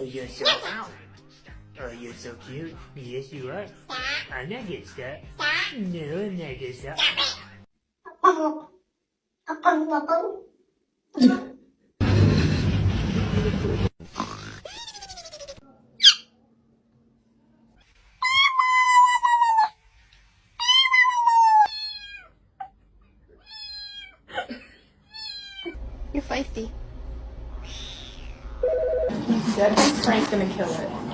Oh, you're so Oh, you're so cute. Yes, you are. I'm not good stuff. No, I'm not good stuff. You're feisty. Dead Frank's gonna kill it.